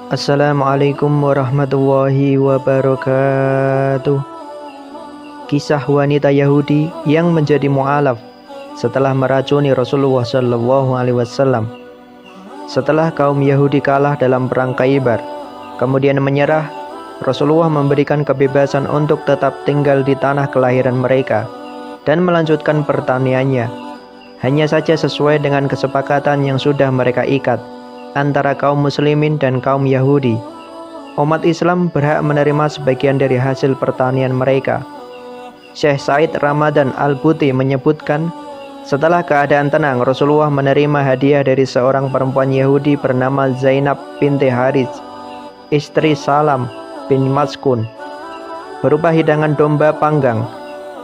Assalamualaikum warahmatullahi wabarakatuh. Kisah wanita Yahudi yang menjadi mu'alaf setelah meracuni Rasulullah SAW. Setelah kaum Yahudi kalah dalam perang Khaybar, kemudian menyerah, Rasulullah memberikan kebebasan untuk tetap tinggal di tanah kelahiran mereka dan melanjutkan pertaniannya, hanya saja sesuai dengan kesepakatan yang sudah mereka ikat antara kaum muslimin dan kaum Yahudi. Umat Islam berhak menerima sebagian dari hasil pertanian mereka. Syekh Said Ramadan Al-Buti menyebutkan, setelah keadaan tenang, Rasulullah menerima hadiah dari seorang perempuan Yahudi bernama Zainab binti Harits, istri Salam bin Maskun, berupa hidangan domba panggang.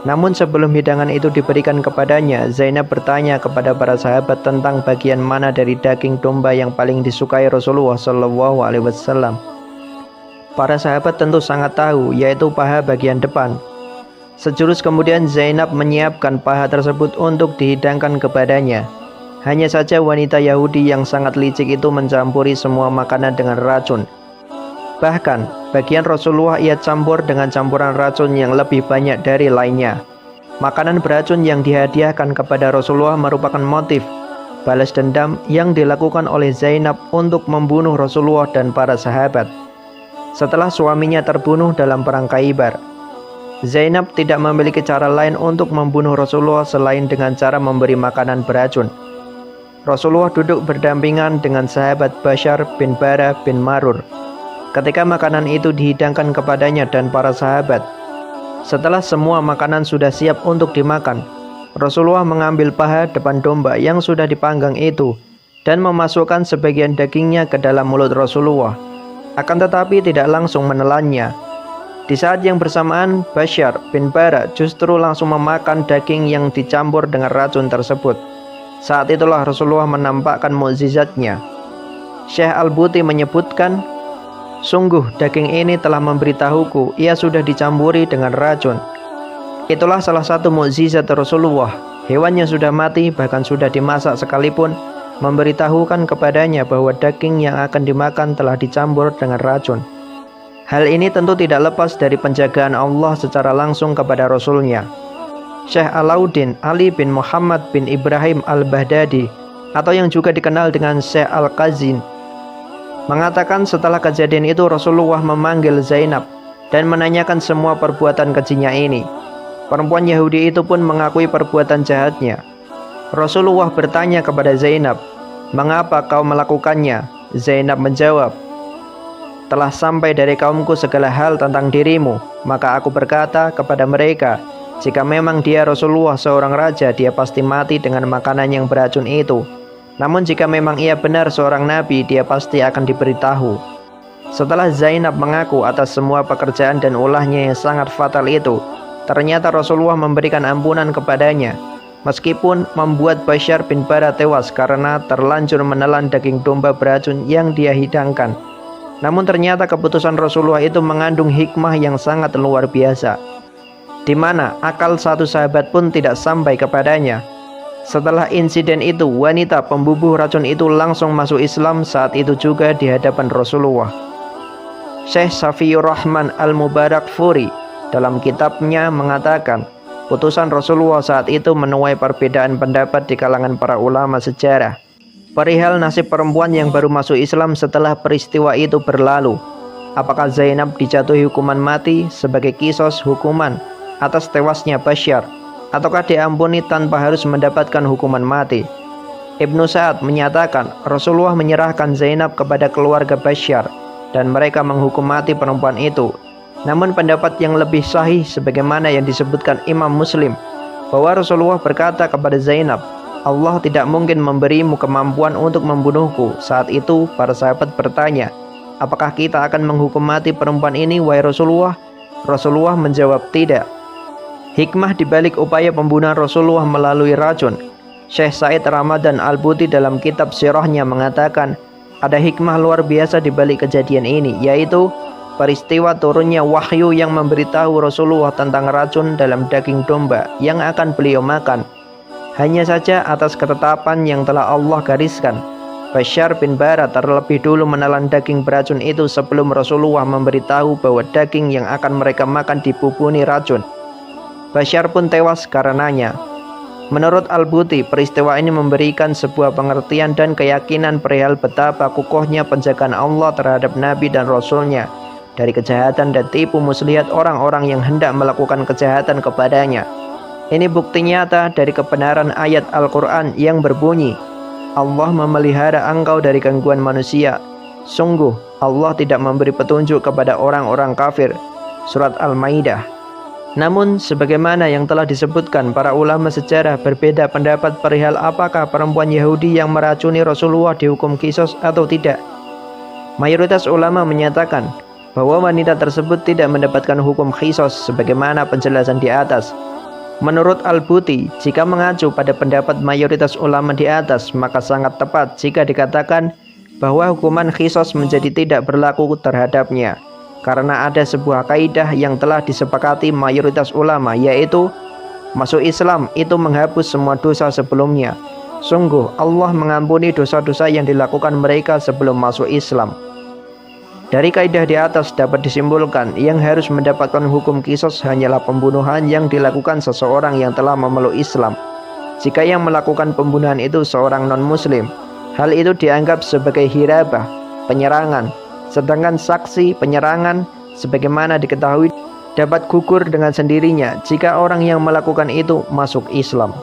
Namun sebelum hidangan itu diberikan kepadanya, Zainab bertanya kepada para sahabat tentang bagian mana dari daging domba yang paling disukai Rasulullah SAW. Para sahabat tentu sangat tahu, yaitu paha bagian depan. Sejurus kemudian Zainab menyiapkan paha tersebut untuk dihidangkan kepadanya. Hanya saja wanita Yahudi yang sangat licik itu mencampuri semua makanan dengan racun. Bahkan, bagian Rasulullah ia campur dengan campuran racun yang lebih banyak dari lainnya. Makanan beracun yang dihadiahkan kepada Rasulullah merupakan motif balas dendam yang dilakukan oleh Zainab untuk membunuh Rasulullah dan para sahabat. Setelah suaminya terbunuh dalam perang Khaybar, Zainab tidak memiliki cara lain untuk membunuh Rasulullah selain dengan cara memberi makanan beracun. Rasulullah duduk berdampingan dengan sahabat Bashar bin Bara bin Marur ketika makanan itu dihidangkan kepadanya dan para sahabat. Setelah semua makanan sudah siap untuk dimakan, Rasulullah mengambil paha depan domba yang sudah dipanggang itu dan memasukkan sebagian dagingnya ke dalam mulut Rasulullah. Akan tetapi tidak langsung menelannya. Di saat yang bersamaan, Bashar bin Bara justru langsung memakan daging yang dicampur dengan racun tersebut. Saat itulah Rasulullah menampakkan mukjizatnya. Syekh Al-Buti menyebutkan, sungguh daging ini telah memberitahuku ia sudah dicampuri dengan racun. Itulah salah satu mukjizat Rasulullah. Hewan yang sudah mati bahkan sudah dimasak sekalipun memberitahukan kepadanya bahwa daging yang akan dimakan telah dicampur dengan racun. Hal ini tentu tidak lepas dari penjagaan Allah secara langsung kepada Rasulnya. Syekh Alauddin Ali bin Muhammad bin Ibrahim Al-Baghdadi, atau yang juga dikenal dengan Syekh Al-Qazin, mengatakan setelah kejadian itu Rasulullah memanggil Zainab dan menanyakan semua perbuatan kejinya ini. Perempuan Yahudi itu pun mengakui perbuatan jahatnya. Rasulullah bertanya kepada Zainab, "Mengapa kau melakukannya?" Zainab menjawab, "Telah sampai dari kaumku segala hal tentang dirimu, maka aku berkata kepada mereka, jika memang dia Rasulullah seorang raja, dia pasti mati dengan makanan yang beracun itu. Namun jika memang ia benar seorang nabi, dia pasti akan diberitahu." Setelah Zainab mengaku atas semua pekerjaan dan ulahnya yang sangat fatal itu, ternyata Rasulullah memberikan ampunan kepadanya, meskipun membuat Bashar bin Bara tewas karena terlanjur menelan daging domba beracun yang dia hidangkan. Namun ternyata keputusan Rasulullah itu mengandung hikmah yang sangat luar biasa, di mana akal satu sahabat pun tidak sampai kepadanya. Setelah insiden itu, wanita pembubuh racun itu langsung masuk Islam saat itu juga di hadapan Rasulullah. Syekh Safiyur Rahman Al-Mubarakfuri dalam kitabnya mengatakan, putusan Rasulullah saat itu menuai perbedaan pendapat di kalangan para ulama sejarah perihal nasib perempuan yang baru masuk Islam setelah peristiwa itu berlalu. Apakah Zainab dijatuhi hukuman mati sebagai kisos hukuman atas tewasnya Bashar, ataukah diampuni tanpa harus mendapatkan hukuman mati? Ibnu Sa'ad menyatakan Rasulullah menyerahkan Zainab kepada keluarga Bashar dan mereka menghukum mati perempuan itu. Namun pendapat yang lebih sahih sebagaimana yang disebutkan Imam Muslim, bahwa Rasulullah berkata kepada Zainab, "Allah tidak mungkin memberimu kemampuan untuk membunuhku." Saat itu para sahabat bertanya, "Apakah kita akan menghukum mati perempuan ini, wahai Rasulullah?" Rasulullah menjawab, "Tidak." Hikmah dibalik upaya pembunuhan Rasulullah melalui racun. Syekh Said Ramadan Al-Buti dalam kitab sirahnya mengatakan, ada hikmah luar biasa dibalik kejadian ini, yaitu peristiwa turunnya wahyu yang memberitahu Rasulullah tentang racun dalam daging domba yang akan beliau makan. Hanya saja atas ketetapan yang telah Allah gariskan, Bashar bin Bara terlebih dulu menelan daging beracun itu sebelum Rasulullah memberitahu bahwa daging yang akan mereka makan dibubuni racun. Bashar pun tewas karenanya. Menurut Al-Buti, peristiwa ini memberikan sebuah pengertian dan keyakinan perihal betapa kukuhnya penjagaan Allah terhadap Nabi dan Rasulnya dari kejahatan dan tipu muslihat orang-orang yang hendak melakukan kejahatan kepadanya. Ini bukti nyata dari kebenaran ayat Al-Quran yang berbunyi, Allah memelihara engkau dari gangguan manusia. Sungguh, Allah tidak memberi petunjuk kepada orang-orang kafir. Surat Al-Maidah. Namun, sebagaimana yang telah disebutkan, para ulama sejarah berbeda pendapat perihal apakah perempuan Yahudi yang meracuni Rasulullah dihukum qisas atau tidak. Mayoritas ulama menyatakan bahwa wanita tersebut tidak mendapatkan hukum qisas sebagaimana penjelasan di atas. Menurut Al-Buti, jika mengacu pada pendapat mayoritas ulama di atas, maka sangat tepat jika dikatakan bahwa hukuman qisas menjadi tidak berlaku terhadapnya, karena ada sebuah kaidah yang telah disepakati mayoritas ulama, yaitu masuk Islam itu menghapus semua dosa sebelumnya. Sungguh Allah mengampuni dosa-dosa yang dilakukan mereka sebelum masuk Islam. Dari kaidah di atas dapat disimpulkan yang harus mendapatkan hukum qisas hanyalah pembunuhan yang dilakukan seseorang yang telah memeluk Islam. Jika yang melakukan pembunuhan itu seorang non-muslim, hal itu dianggap sebagai hirabah, penyerangan. Sedangkan saksi penyerangan sebagaimana diketahui dapat gugur dengan sendirinya jika orang yang melakukan itu masuk Islam.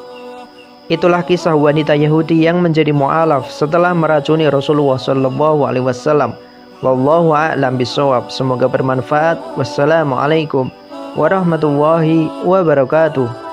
Itulah kisah wanita Yahudi yang menjadi mu'alaf setelah meracuni Rasulullah SAW. Wallahu a'lam bishawab. Semoga bermanfaat. Wassalamualaikum warahmatullahi wabarakatuh.